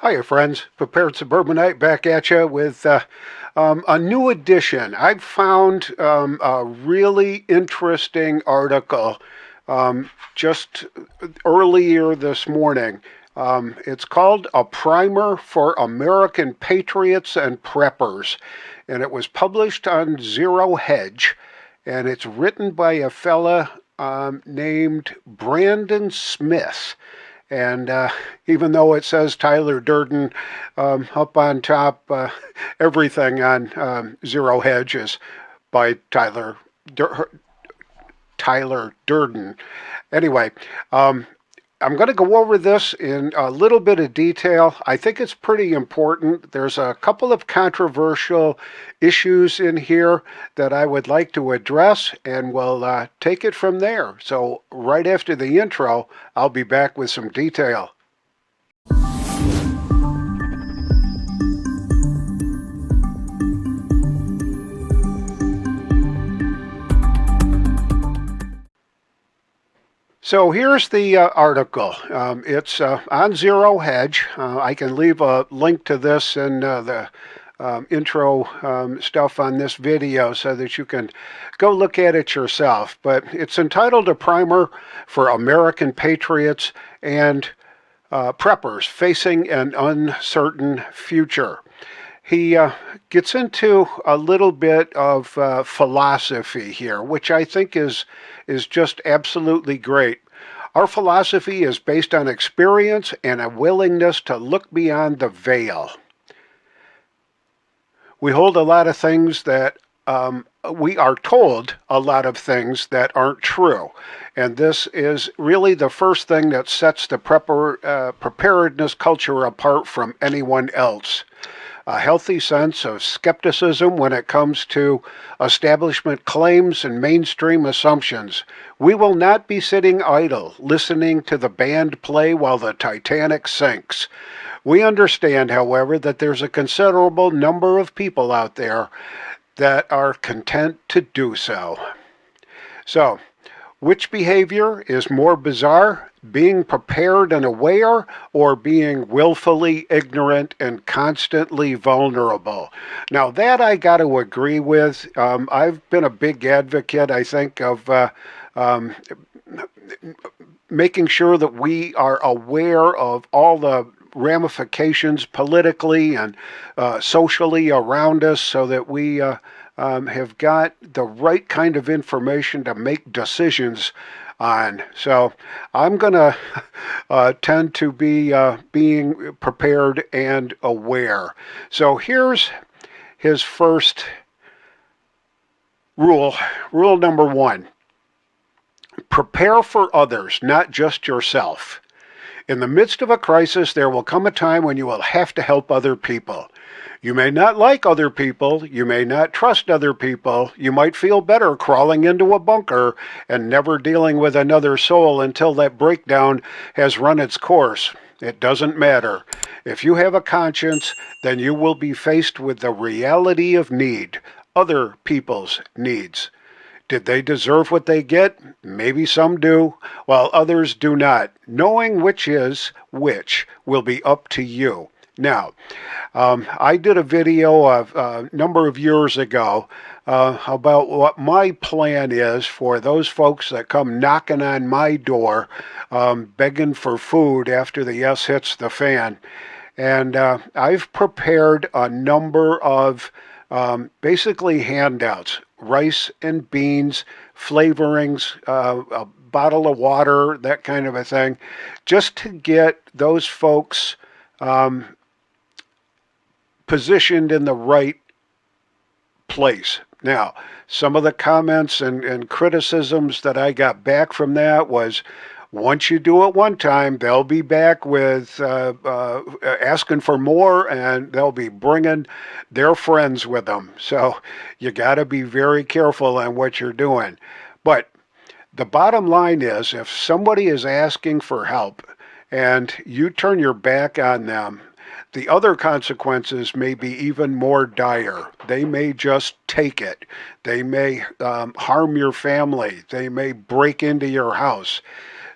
Hiya, friends. Prepared Suburbanite back at you with a new edition. I found a really interesting article just earlier this morning. It's called A Primer for American Patriots and Preppers, and it was published on Zero Hedge, and it's written by a fella named Brandon Smith. And even though it says Tyler Durden up on top, everything on Zero Hedge is by Tyler Durden. Anyway, I'm going to go over this in a little bit of detail. I think it's pretty important. There's a couple of controversial issues in here that I would like to address, and we'll take it from there. So right after the intro, I'll be back with some detail. So here's the article. It's on Zero Hedge. I can leave a link to this in the intro stuff on this video so that you can go look at it yourself. But it's entitled A Primer for American Patriots and Preppers Facing an Uncertain Future. He gets into a little bit of philosophy here, which I think is just absolutely great. Our philosophy is based on experience and a willingness to look beyond the veil. We hold a lot of things that we are told a lot of things that aren't true. And this is really the first thing that sets the preparedness culture apart from anyone else. A healthy sense of skepticism when it comes to establishment claims and mainstream assumptions. We will not be sitting idle, listening to the band play while the Titanic sinks. We understand, however, that there's a considerable number of people out there that are content to do so. So, which behavior is more bizarre, being prepared and aware, or being willfully ignorant and constantly vulnerable? Now, that I got to agree with. I've been a big advocate, I think, of making sure that we are aware of all the ramifications politically and socially around us so that we have got the right kind of information to make decisions on. So I'm going to tend to be being prepared and aware. So here's his first rule. Rule number 1. Prepare for others, not just yourself. In the midst of a crisis, there will come a time when you will have to help other people. You may not like other people, you may not trust other people, you might feel better crawling into a bunker and never dealing with another soul until that breakdown has run its course. It doesn't matter. If you have a conscience, then you will be faced with the reality of need, other people's needs. Did they deserve what they get? Maybe some do, while others do not. Knowing which is which will be up to you. Now, I did a video a number of years ago about what my plan is for those folks that come knocking on my door begging for food after the S hits the fan. And I've prepared a number of basically handouts, rice and beans, flavorings, a bottle of water, that kind of a thing, just to get those folks positioned in the right place. Now, some of the comments and criticisms that I got back from that was, once you do it one time, they'll be back with asking for more, and they'll be bringing their friends with them. So you got to be very careful on what you're doing. But the bottom line is, if somebody is asking for help and you turn your back on them, the other consequences may be even more dire. They may just take it. They may harm your family. They may break into your house.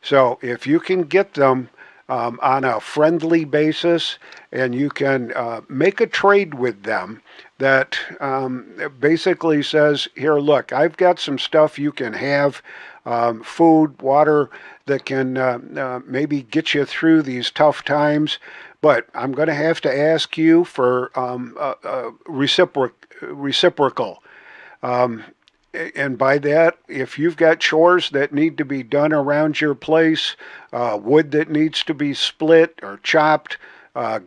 So if you can get them on a friendly basis, and you can make a trade with them that basically says, here, look, I've got some stuff you can have, food, water, that can maybe get you through these tough times, but I'm going to have to ask you for reciprocal. Um, and by that, if you've got chores that need to be done around your place, wood that needs to be split or chopped,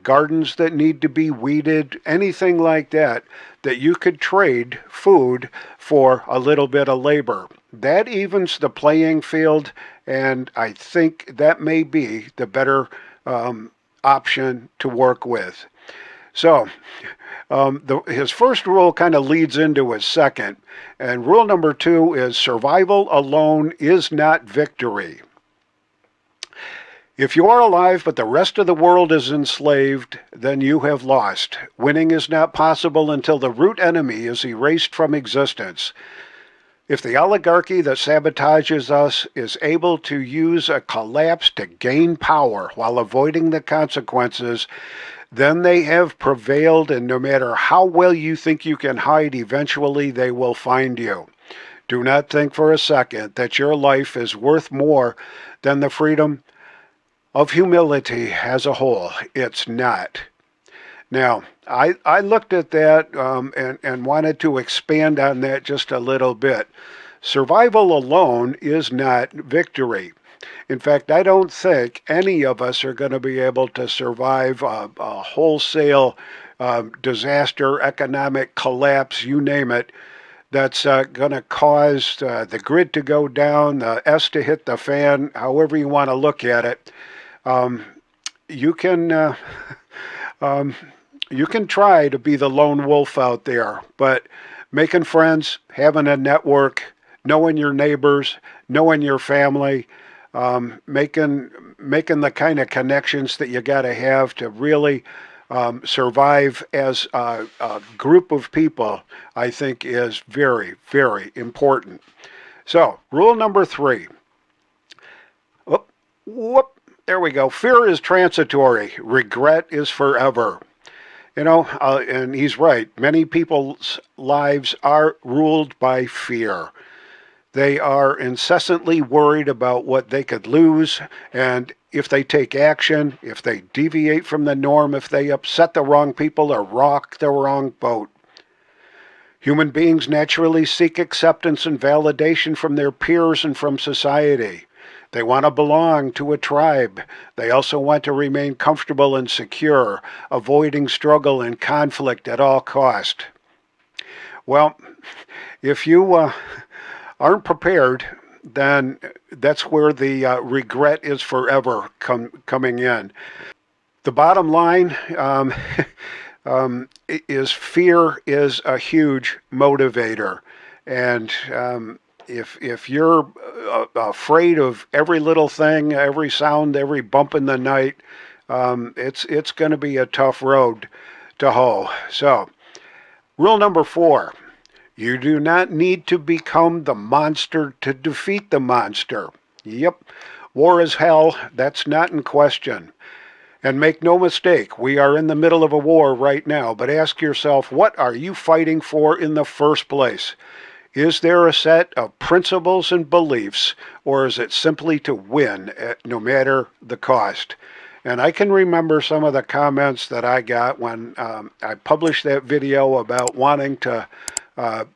gardens that need to be weeded, anything like that, that you could trade food for a little bit of labor. That evens the playing field, and I think that may be the better option to work with. So, his first rule kind of leads into his second. And rule number 2 is survival alone is not victory. If you are alive but the rest of the world is enslaved, then you have lost. Winning is not possible until the root enemy is erased from existence. If the oligarchy that sabotages us is able to use a collapse to gain power while avoiding the consequences, then they have prevailed, and no matter how well you think you can hide, eventually they will find you. Do not think for a second that your life is worth more than the freedom of humility as a whole. It's not. Now, I looked at that and wanted to expand on that just a little bit. Survival alone is not victory. In fact, I don't think any of us are going to be able to survive a wholesale disaster, economic collapse, you name it, that's going to cause the grid to go down, the S to hit the fan, however you want to look at it. Um, you can um, you can try to be the lone wolf out there, but making friends, having a network, knowing your neighbors, knowing your family, making the kind of connections that you got to have to really survive as a group of people, I think is very, very important. So, rule number 3. Whoop, whoop, there we go. Fear is transitory. Regret is forever. And he's right. Many people's lives are ruled by fear. They are incessantly worried about what they could lose, and if they take action, if they deviate from the norm, if they upset the wrong people or rock the wrong boat. Human beings naturally seek acceptance and validation from their peers and from society. They want to belong to a tribe. They also want to remain comfortable and secure, avoiding struggle and conflict at all cost. Well, if you aren't prepared, then that's where the regret is forever coming in. The bottom line is fear is a huge motivator, and if you're afraid of every little thing, every sound, every bump in the night, it's going to be a tough road to hoe. So, rule number 4. You do not need to become the monster to defeat the monster. Yep, war is hell. That's not in question. And make no mistake, we are in the middle of a war right now, but ask yourself, what are you fighting for in the first place? Is there a set of principles and beliefs, or is it simply to win no matter the cost? And I can remember some of the comments that I got when I published that video about wanting to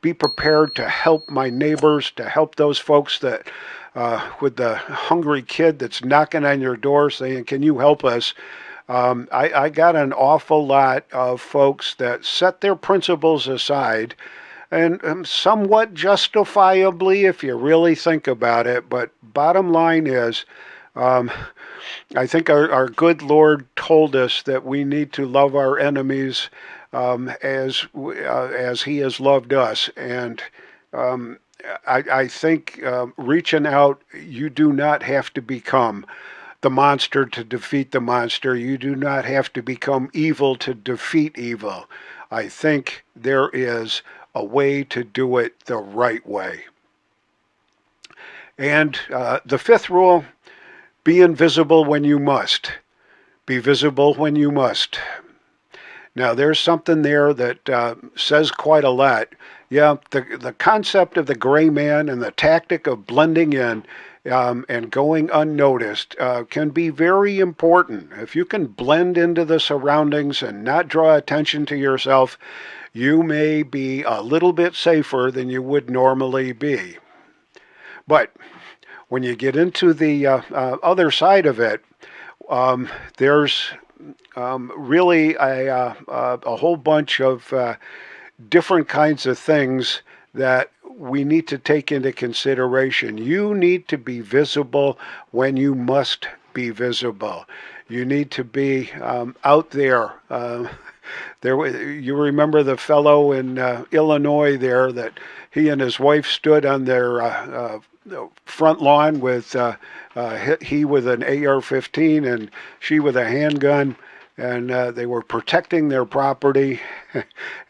be prepared to help my neighbors, to help those folks that with the hungry kid that's knocking on your door saying, can you help us? I got an awful lot of folks that set their principles aside, and somewhat justifiably if you really think about it. But bottom line is, um, I think our good Lord told us that we need to love our enemies as He has loved us, and um, I think reaching out, you do not have to become the monster to defeat the monster. You do not have to become evil to defeat evil. I think there is a way to do it the right way. And the 5th rule, Be invisible when you must. Be visible when you must. Now, there's something there that says quite a lot. Yeah, the concept of the gray man and the tactic of blending in and going unnoticed can be very important. If you can blend into the surroundings and not draw attention to yourself, you may be a little bit safer than you would normally be. But when you get into the other side of it, there's really a whole bunch of different kinds of things that we need to take into consideration. You need to be visible when you must be visible. You need to be out there. You remember the fellow in Illinois there that he and his wife stood on their front lawn with he with an AR-15 and she with a handgun, and they were protecting their property.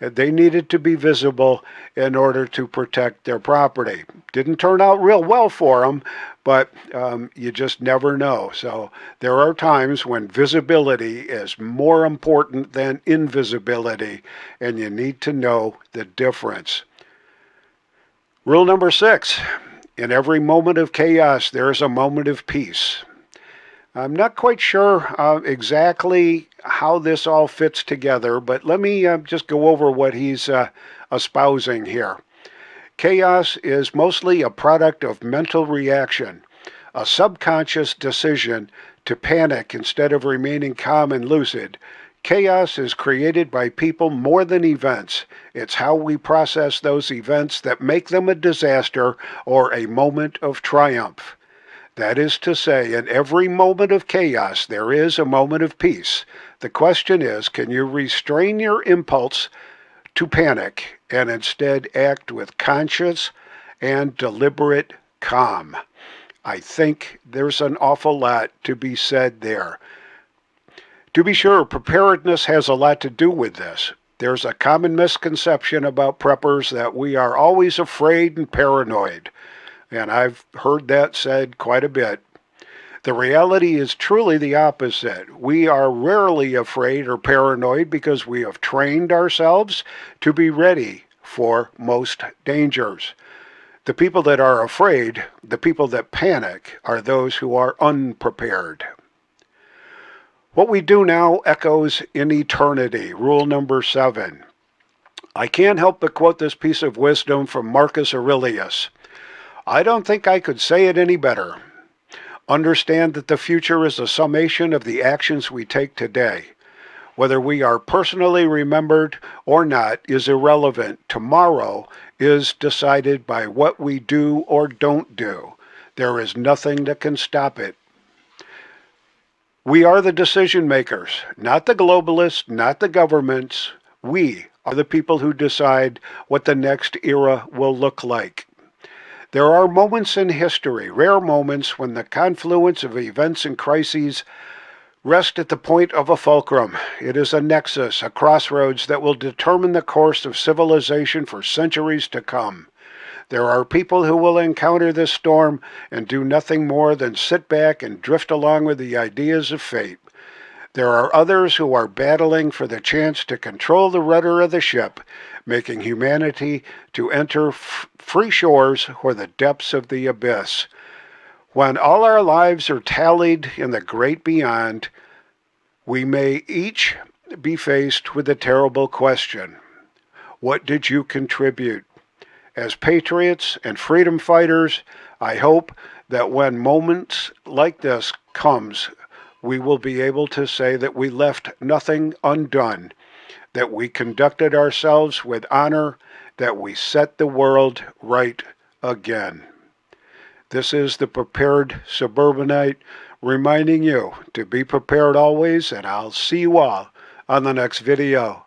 They needed to be visible in order to protect their property. Didn't turn out real well for them, but you just never know. So there are times when visibility is more important than invisibility, and you need to know the difference. Rule number 6, in every moment of chaos, there is a moment of peace. I'm not quite sure exactly how this all fits together, but let me just go over what he's espousing here. Chaos is mostly a product of mental reaction, a subconscious decision to panic instead of remaining calm and lucid. Chaos is created by people more than events. It's how we process those events that make them a disaster or a moment of triumph. That is to say, in every moment of chaos, there is a moment of peace. The question is, can you restrain your impulse to panic and instead act with conscious and deliberate calm? I think there's an awful lot to be said there. To be sure, preparedness has a lot to do with this. There's a common misconception about preppers that we are always afraid and paranoid. And I've heard that said quite a bit. The reality is truly the opposite. We are rarely afraid or paranoid because we have trained ourselves to be ready for most dangers. The people that are afraid, the people that panic, are those who are unprepared. What we do now echoes in eternity. Rule number 7. I can't help but quote this piece of wisdom from Marcus Aurelius. I don't think I could say it any better. Understand that the future is a summation of the actions we take today. Whether we are personally remembered or not is irrelevant. Tomorrow is decided by what we do or don't do. There is nothing that can stop it. We are the decision makers, not the globalists, not the governments. We are the people who decide what the next era will look like. There are moments in history, rare moments, when the confluence of events and crises rest at the point of a fulcrum. It is a nexus, a crossroads that will determine the course of civilization for centuries to come. There are people who will encounter this storm and do nothing more than sit back and drift along with the ideas of fate. There are others who are battling for the chance to control the rudder of the ship, making humanity to enter free shores or the depths of the abyss. When all our lives are tallied in the great beyond, we may each be faced with a terrible question. What did you contribute? As patriots and freedom fighters, I hope that when moments like this comes, we will be able to say that we left nothing undone, that we conducted ourselves with honor, that we set the world right again. This is the Prepared Suburbanite reminding you to be prepared always, and I'll see you all on the next video.